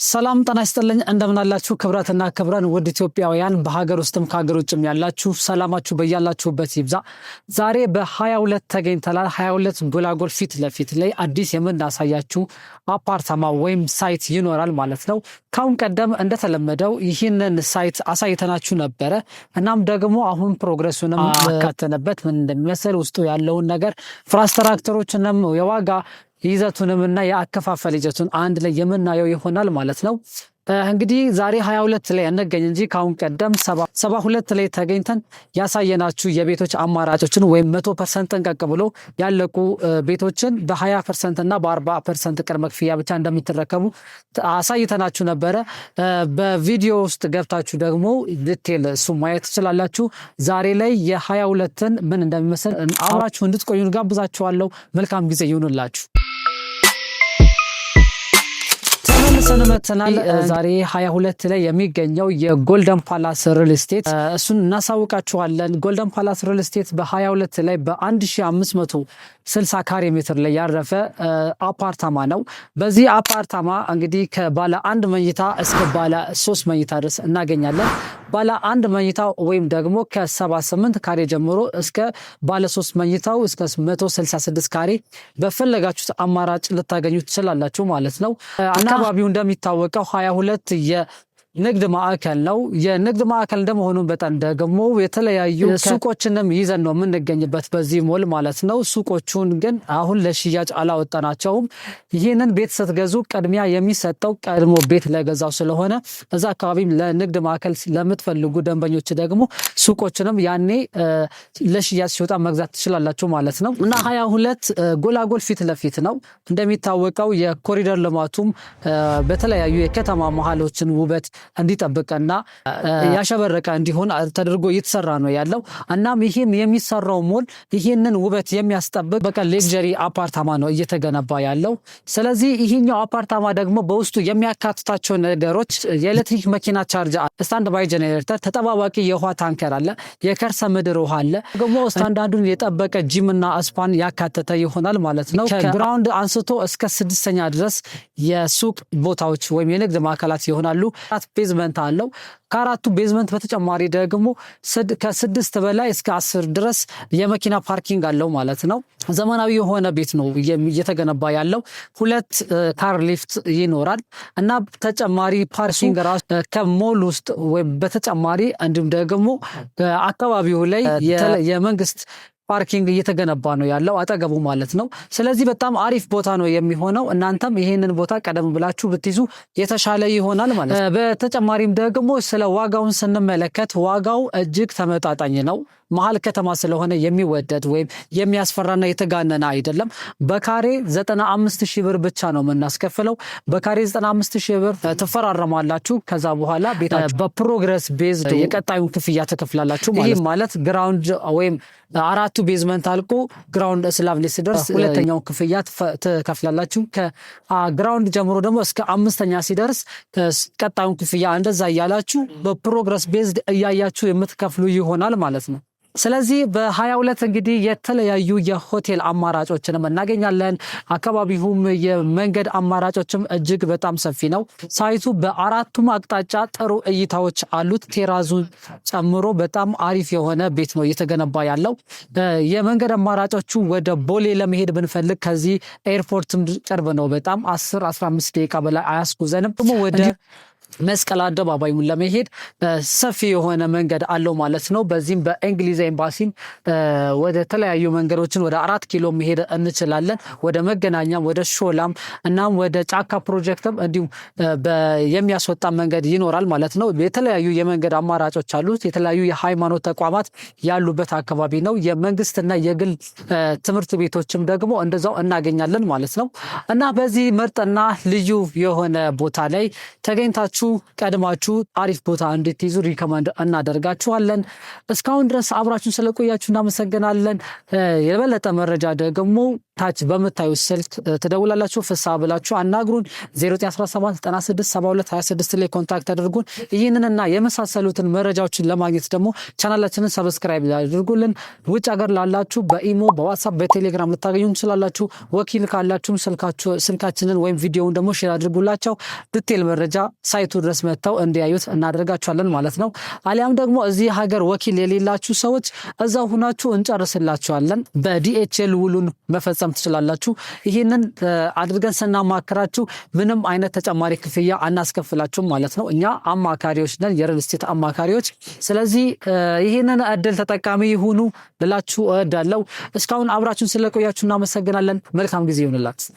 ሰላም ጤና ይስጥልኝ እንደምን አላችሁ ክብራትና ክብራን ውድ ኢትዮጵያውያን በሀገር ውስጥም ከሀገር ውጭም ያላችሁ ሰላማችሁ በያላችሁበት ይብዛ። ዛሬ በ22 ተገኝተናል። 22 ጎላጎል ፊት ለፊት ላይ አዲስ የምናሳያችሁ አፓርታማ ወይም ሳይት ይኖራል ማለት ነው። ካሁን ቀደም እንደተለመደው ይህንን ሳይት አሳይተናችሁ ነበረ። እናም ደግሞ አሁን ፕሮግረሱንም አካተነበት ምን እንደሚመስል ውስጡ ያለውን ነገር ፍራስትራክቸሮችንም የዋጋ ይዘቱንም እና የአከፋፈል ይዘቱን አንድ ላይ የምናየው ይሆናል ማለት ነው። እንግዲህ ዛሬ 22 ላይ እንገኝ እንጂ ካሁን ቀደም 72 ላይ ተገኝተን ያሳየናችሁ የቤቶች አማራጮችን ወይም 100% ጠንቀቅ ብሎ ያለቁ ቤቶችን በ20% እና በ40% ቅድመ ክፍያ ብቻ እንደሚተረከቡ አሳይተናችሁ ነበረ። በቪዲዮ ውስጥ ገብታችሁ ደግሞ ዲቴል እሱ ማየት ትችላላችሁ። ዛሬ ላይ የ22ን ምን እንደሚመስል አብራችሁ እንድትቆዩ ጋብዛችኋለሁ። መልካም ጊዜ ይሁንላችሁ። ሰነመተናል ዛሬ 22 ላይ የሚገኘው የጎልደን ፓላስ ሪል ስቴት እሱን እናሳውቃችኋለን። ጎልደን ፓላስ ሪል ስቴት በ22 ላይ በ1560 ካሬ ሜትር ላይ ያረፈ አፓርታማ ነው። በዚህ አፓርታማ እንግዲህ ከባለ 1 መኝታ እስከ ባለ 3 መኝታ ድረስ እናገኛለን። ባለ 1 መኝታ ወይም ደግሞ ከ78 ካሬ ጀምሮ እስከ ባለ 3 መኝታው እስከ 166 ካሬ በፈለጋችሁት አማራጭ ልታገኙ ትችላላችሁ ማለት ነው። አካባቢው እንደሚታወቀው 22 የንግድ ማዕከል ነው። የንግድ ማዕከል እንደመሆኑ በጣም ደግሞ የተለያዩ ሱቆችንም ይዘን ነው የምንገኝበት በዚህ ሞል ማለት ነው። ሱቆቹን ግን አሁን ለሽያጭ አላወጣናቸውም። ይህንን ቤት ስትገዙ ቅድሚያ የሚሰጠው ቀድሞ ቤት ለገዛው ስለሆነ እዛ አካባቢ ለንግድ ማዕከል ለምትፈልጉ ደንበኞች ደግሞ ሱቆችንም ያኔ ለሽያጭ ሲወጣ መግዛት ትችላላችሁ ማለት ነው። እና 22 ጎላጎል ፊት ለፊት ነው። እንደሚታወቀው የኮሪደር ልማቱም በተለያዩ የከተማ መሃሎችን ውበት እንዲጠብቅና ያሸበረቀ እንዲሆን ተደርጎ እየተሰራ ነው ያለው። እናም ይህን የሚሰራው ሞል ይህንን ውበት የሚያስጠብቅ በቃ ሌክዠሪ አፓርታማ ነው እየተገነባ ያለው። ስለዚህ ይህኛው አፓርታማ ደግሞ በውስጡ የሚያካትታቸው ነገሮች የኤሌክትሪክ መኪና ቻርጅ፣ ስታንድ ባይ ጄኔሬተር፣ ተጠባባቂ የውሃ ታንከር አለ፣ የከርሰ ምድር ውሃ አለ፣ ደግሞ ስታንዳርዱን የጠበቀ ጂምና ስፓን ያካተተ ይሆናል ማለት ነው። ከግራውንድ አንስቶ እስከ 6ኛ ድረስ የሱቅ ቦታዎች ወይም የንግድ ማዕከላት ይሆናሉ። ቤዝመንት አለው። ከአራቱ ቤዝመንት በተጨማሪ ደግሞ ከ6 በላይ እስከ 10 ድረስ የመኪና ፓርኪንግ አለው ማለት ነው። ዘመናዊ የሆነ ቤት ነው እየተገነባ ያለው። 2 ካር ሊፍት ይኖራል እና ተጨማሪ ፓርኪንግ ራሱ ከሞል ውስጥ ወይም በተጨማሪ እንዲሁም ደግሞ አካባቢው ላይ የመንግስት ፓርኪንግ እየተገነባ ነው ያለው አጠገቡ ማለት ነው። ስለዚህ በጣም አሪፍ ቦታ ነው የሚሆነው። እናንተም ይሄንን ቦታ ቀደም ብላችሁ ብትይዙ የተሻለ ይሆናል ማለት ነው። በተጨማሪም ደግሞ ስለ ዋጋውን ስንመለከት ዋጋው እጅግ ተመጣጣኝ ነው። መሀል ከተማ ስለሆነ የሚወደድ ወይም የሚያስፈራና የተጋነነ አይደለም። በካሬ 95,000 ብር ብቻ ነው የምናስከፍለው። በካሬ 95,000 ብር ትፈራረማላችሁ። ከዛ በኋላ ቤታችሁ በፕሮግረስ ቤዝድ የቀጣዩን ክፍያ ትከፍላላችሁ ማለት ነው። ይህ ማለት ግራውንድ ወይም 4ቱ ቤዝመንት አልቆ ግራውንድ ስላቭ ላይ ሲደርስ ሁለተኛው ክፍያ ትከፍላላችሁ። ከግራውንድ ጀምሮ ደግሞ እስከ 5ኛ ሲደርስ ቀጣዩን ክፍያ እንደዛ እያላችሁ በፕሮግረስ ቤዝድ እያያችሁ የምትከፍሉ ይሆናል ማለት ነው። ስለዚህ በ22 እንግዲህ የተለያዩ የሆቴል አማራጮችንም እናገኛለን። አካባቢውም የመንገድ አማራጮችም እጅግ በጣም ሰፊ ነው። ሳይቱ በአራቱም አቅጣጫ ጥሩ እይታዎች አሉት። ቴራዙን ጨምሮ በጣም አሪፍ የሆነ ቤት ነው እየተገነባ ያለው። የመንገድ አማራጮቹ ወደ ቦሌ ለመሄድ ብንፈልግ ከዚህ ኤርፖርትም ቅርብ ነው። በጣም 10-15 ደቂቃ በላይ አያስጉዘንም። ደግሞ ወደ መስቀል አደባባዩን ለመሄድ ሰፊ የሆነ መንገድ አለው ማለት ነው። በዚህም በእንግሊዝ ኤምባሲን ወደ ተለያዩ መንገዶችን ወደ 4 ኪሎ መሄድ እንችላለን። ወደ መገናኛም ወደ ሾላም እናም ወደ ጫካ ፕሮጀክትም እንዲሁም የሚያስወጣ መንገድ ይኖራል ማለት ነው። የተለያዩ የመንገድ አማራጮች አሉት። የተለያዩ የሃይማኖት ተቋማት ያሉበት አካባቢ ነው። የመንግስትና የግል ትምህርት ቤቶችም ደግሞ እንደዛው እናገኛለን ማለት ነው። እና በዚህ ምርጥና ልዩ የሆነ ቦታ ላይ ተገኝታችሁ ቀድማችሁ አሪፍ ቦታ እንድትይዙ ሪከመንድ እናደርጋችኋለን። እስካሁን ድረስ አብራችሁን ስለቆያችሁ እናመሰግናለን። የበለጠ መረጃ ደግሞ ታች በመታዩ ስልክ ትደውላላችሁ። ፍስሐ ብላችሁ አናግሩን። 0917967226 ላይ ኮንታክት አድርጉን። ይህንንና የመሳሰሉትን መረጃዎችን ለማግኘት ደግሞ ቻናላችንን ሰብስክራይብ አድርጉልን። ውጭ ሀገር ላላችሁ በኢሞ፣ በዋትስአፕ፣ በቴሌግራም ልታገኙ ትችላላችሁ። ወኪል ካላችሁም ስልካችንን ወይም ቪዲዮውን ደግሞ ሼር አድርጉላቸው። ዲቴል መረጃ ሳይቱ ድረስ መጥተው እንዲያዩት እናደርጋቸዋለን ማለት ነው። አሊያም ደግሞ እዚህ ሀገር ወኪል የሌላችሁ ሰዎች እዛው ሁናችሁ እንጨርስላችኋለን። በዲኤችኤል ውሉን መፈጸም ትችላላችሁ። ይህንን አድርገን ስናማክራችሁ ምንም አይነት ተጨማሪ ክፍያ አናስከፍላችሁም ማለት ነው። እኛ አማካሪዎች ነን፣ የሪል ስቴት አማካሪዎች። ስለዚህ ይህንን እድል ተጠቃሚ ይሁኑ ልላችሁ እወዳለሁ። እስካሁን አብራችሁን ስለቆያችሁ እናመሰግናለን። መልካም ጊዜ ይሁንላችሁ።